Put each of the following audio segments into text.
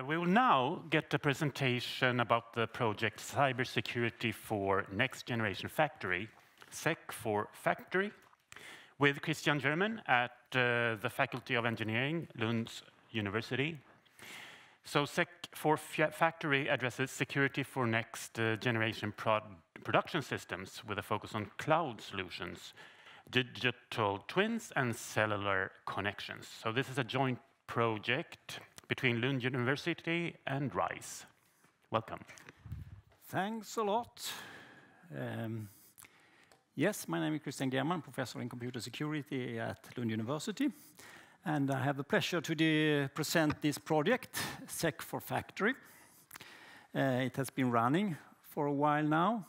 We will now get a presentation about the project Cybersecurity for Next Generation Factory, SEC for Factory, with Christan Gehrmann at the Faculty of Engineering, Lund University. So SEC for Factory addresses security for next generation production systems with a focus on cloud solutions, digital twins, and cellular connections. So this is a joint project between Lund University and RISE. Welcome. Thanks a lot. Yes, my name is Christan Gehrmann, professor in computer security at Lund University. And I have the pleasure to present this project, SEC for Factory. It has been running for a while now.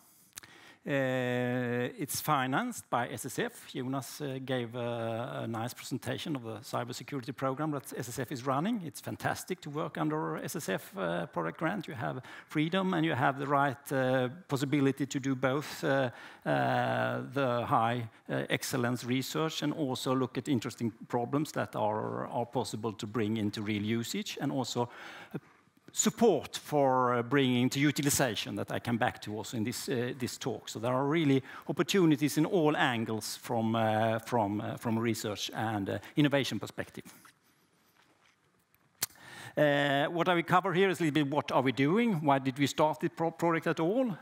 It's financed by SSF. Jonas gave a nice presentation of the cybersecurity program that SSF is running. It's fantastic to work under SSF product grant. You have freedom and you have the right possibility to do both the high excellence research and also look at interesting problems that are possible to bring into real usage, and also support for bringing to utilization that I come back to also in this talk. So there are really opportunities in all angles from research and innovation perspective. What I will cover here is a little bit what are we doing, why did we start the project at all,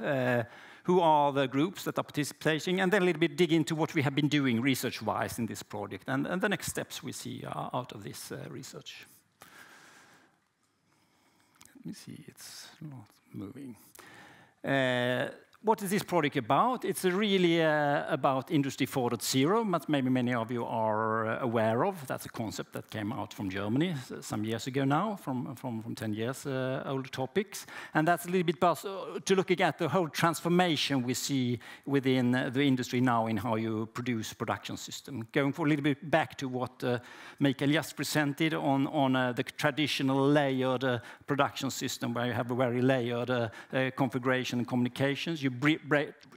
who are the groups that are participating, and then a little bit dig into what we have been doing research-wise in this project and the next steps we see out of this research. Let me see, it's not moving. What is this project about? It's really about Industry 4.0, but maybe many of you are aware of. That's a concept that came out from Germany some years ago now, from 10 years old topics. And that's a little bit about to looking at the whole transformation we see within the industry now in how you produce production system. Going for a little bit back to what Mikael just presented on the traditional layered production system, where you have a very layered configuration and communications. You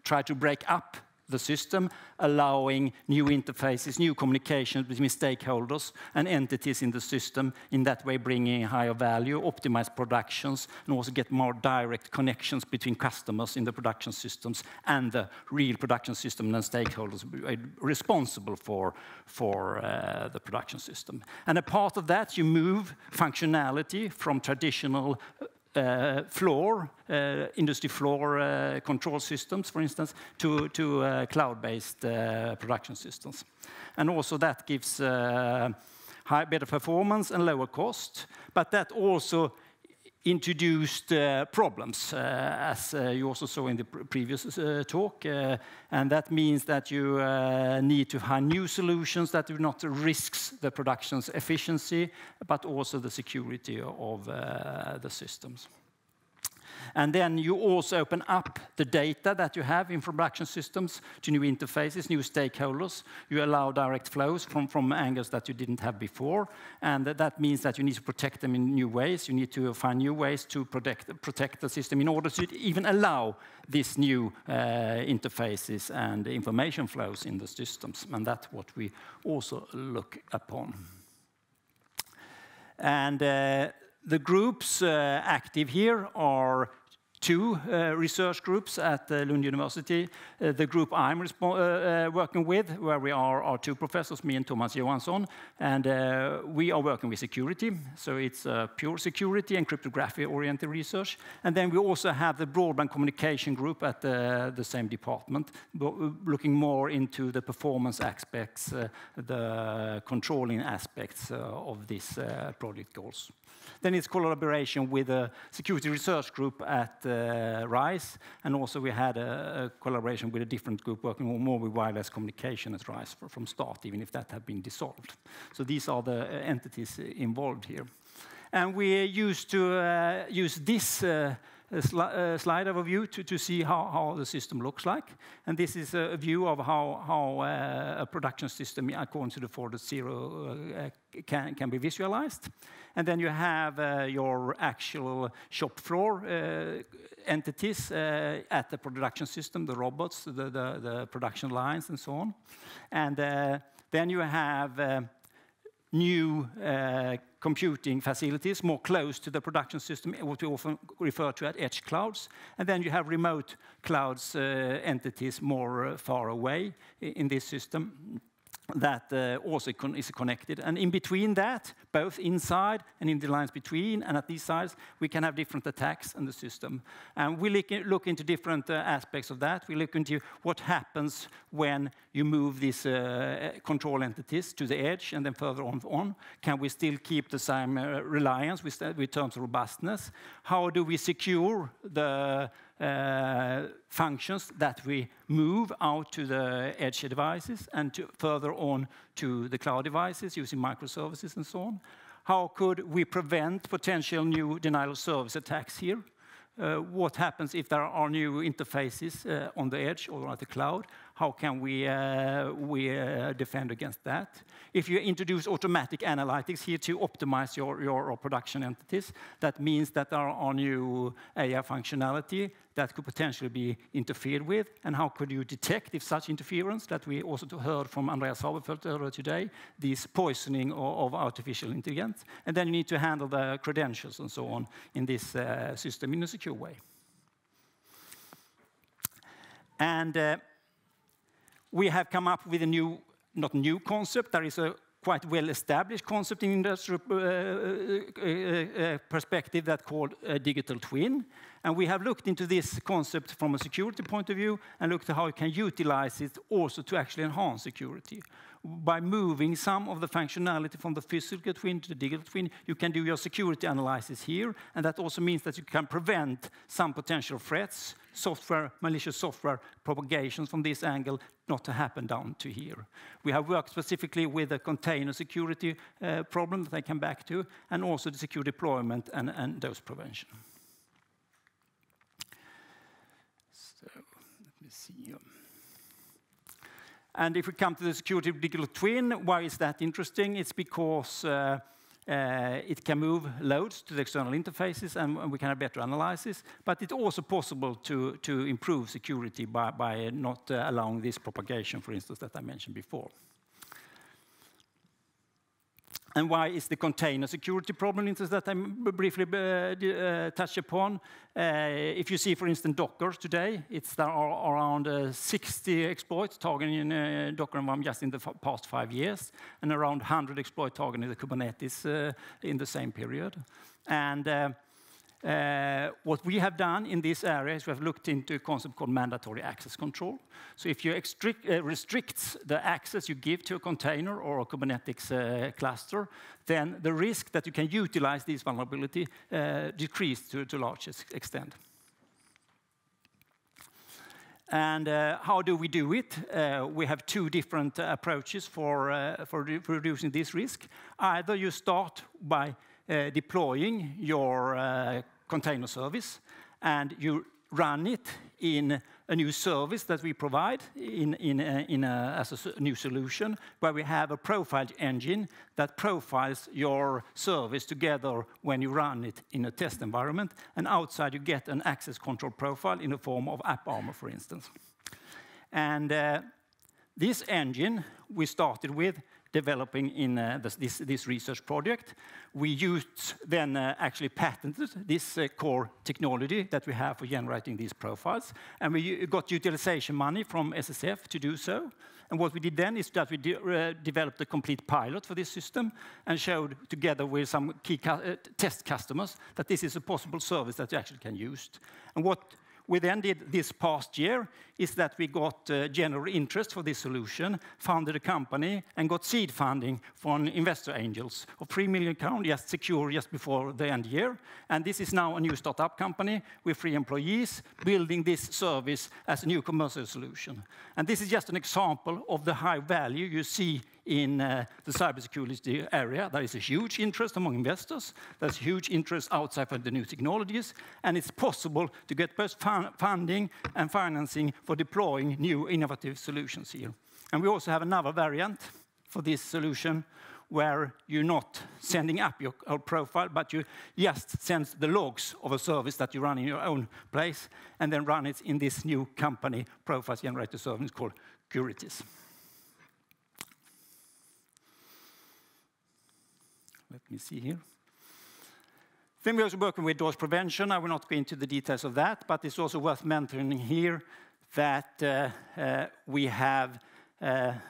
try to break up the system, allowing new interfaces, new communications between stakeholders and entities in the system, in that way bringing higher value, optimize productions, and also get more direct connections between customers in the production systems and the real production system and stakeholders responsible for the production system. And a part of that, you move functionality from traditional industry floor control systems, for instance, to cloud-based production systems. And also that gives better performance and lower cost, but that also introduced problems, as you also saw in the previous talk, and that means that you need to find new solutions that do not risk the production's efficiency, but also the security of the systems. And then you also open up the data that you have in production systems to new interfaces, new stakeholders. You allow direct flows from angles that you didn't have before. And that means that you need to protect them in new ways. You need to find new ways to protect the system in order to even allow these new interfaces and information flows in the systems. And that's what we also look upon. And the groups active here are two research groups at Lund University. The group I'm working with, where we are two professors, me and Thomas Johansson, and we are working with security. So it's pure security and cryptography-oriented research. And then we also have the broadband communication group at the same department, looking more into the performance aspects, the controlling aspects of these project goals. Then it's collaboration with a security research group at RISE, and also we had a collaboration with a different group working more with wireless communication at RISE from start, even if that had been dissolved. So these are the entities involved here. And we used to use this slide overview to see how the system looks like. And this is a view of how a production system according to the 4.0 can be visualized. And then you have your actual shop floor entities at the production system, the robots, the production lines, and so on. And then you have new computing facilities more close to the production system, what we often refer to as edge clouds. And then you have remote clouds entities more far away in this system that also is connected. And in between that, both inside and in the lines between and at these sides, we can have different attacks on the system. And we look into different aspects of that. We look into what happens when you move these control entities to the edge and then further on. Can we still keep the same reliance with terms of robustness? How do we secure the functions that we move out to the edge devices and further on to the cloud devices using microservices and so on? How could we prevent potential new denial of service attacks here? What happens if there are new interfaces on the edge or at the cloud? How can we defend against that? If you introduce automatic analytics here to optimize your production entities, that means that there are new AI functionality that could potentially be interfered with. And how could you detect if such interference, that we also heard from Andreas Haberfeldt earlier today, this poisoning of artificial intelligence? And then you need to handle the credentials and so on in this system in a secure way. And we have come up with a new, not new concept. There is a quite well-established concept in industrial perspective that's called a digital twin. And we have looked into this concept from a security point of view and looked at how you can utilize it also to actually enhance security. By moving some of the functionality from the physical twin to the digital twin, you can do your security analysis here, and that also means that you can prevent some potential threats, malicious software propagations from this angle, not to happen down to here. We have worked specifically with the container security problem that I come back to, and also the secure deployment and dose prevention. So let me see. And if we come to the security digital twin, why is that interesting? It's because it can move loads to the external interfaces and we can have better analysis. But it's also possible to improve security by not allowing this propagation, for instance, that I mentioned before. And why is the container security problem interesting that I briefly touched upon? If you see, for instance, Docker today, there are around 60 exploits targeting Docker environment just in the past 5 years, and around 100 exploits targeting the Kubernetes in the same period. And what we have done in this area is we have looked into a concept called mandatory access control. So if you restrict the access you give to a container or a Kubernetes cluster, then the risk that you can utilize this vulnerability decreases to a large extent. And how do we do it? We have two different approaches for reducing this risk. Either you start by deploying your container service, and you run it in a new service that we provide as a new solution, where we have a profile engine that profiles your service together when you run it in a test environment, and outside you get an access control profile in the form of AppArmor, for instance. And this engine we started with developing in this research project. We used then actually patented this core technology that we have for generating these profiles. And we got utilization money from SSF to do so. And what we did then is that we developed a complete pilot for this system and showed together with some key test customers that this is a possible service that you actually can use. And what we then did this past year is that we got general interest for this solution, founded a company, and got seed funding from investor angels of £3 million, just secure just before the end year. And this is now a new startup company with 3 employees building this service as a new commercial solution. And this is just an example of the high value you see in the cybersecurity area. There is a huge interest among investors. There's huge interest outside for the new technologies. And it's possible to get both funding and financing for deploying new innovative solutions here. And we also have another variant for this solution where you're not sending up your profile, but you just send the logs of a service that you run in your own place and then run it in this new company profile generator service called Curities. Let me see here. Then we're also working with dose prevention. I will not go into the details of that, but it's also worth mentioning here that we have a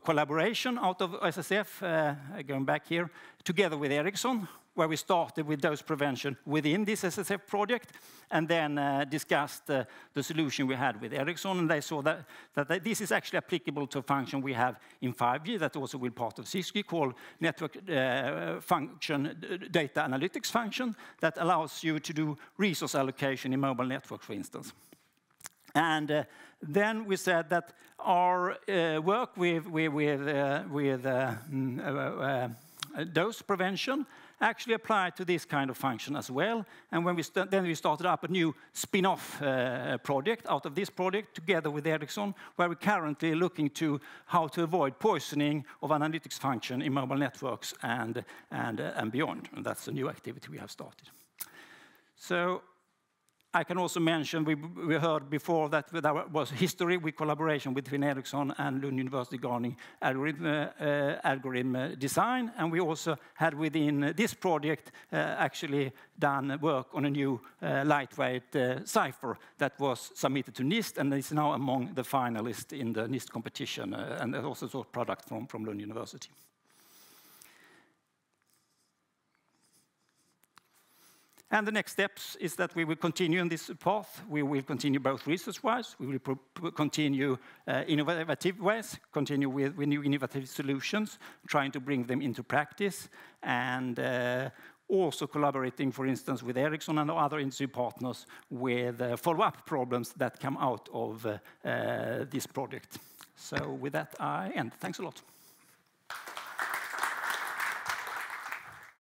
collaboration out of SSF, going back here, together with Ericsson, where we started with dose prevention within this SSF project, and then discussed the solution we had with Ericsson, and they saw that this is actually applicable to a function we have in 5G that also will be part of 6G, called network function data analytics function, that allows you to do resource allocation in mobile networks, for instance. And then we said that our work with dose prevention actually applied to this kind of function as well. And when then we started up a new spin-off project out of this project together with Ericsson, where we're currently looking to how to avoid poisoning of analytics function in mobile networks and beyond. And that's a new activity we have started. So I can also mention, we heard before that there was history with collaboration between Ericsson and Lund University regarding algorithm design. And we also had within this project actually done work on a new lightweight cipher that was submitted to NIST and is now among the finalists in the NIST competition, and also a product from Lund University. And the next steps is that we will continue on this path. We will continue both research-wise, we will continue innovative ways, continue with new innovative solutions, trying to bring them into practice, and also collaborating, for instance, with Ericsson and other industry partners with follow-up problems that come out of this project. So with that, I end. Thanks a lot.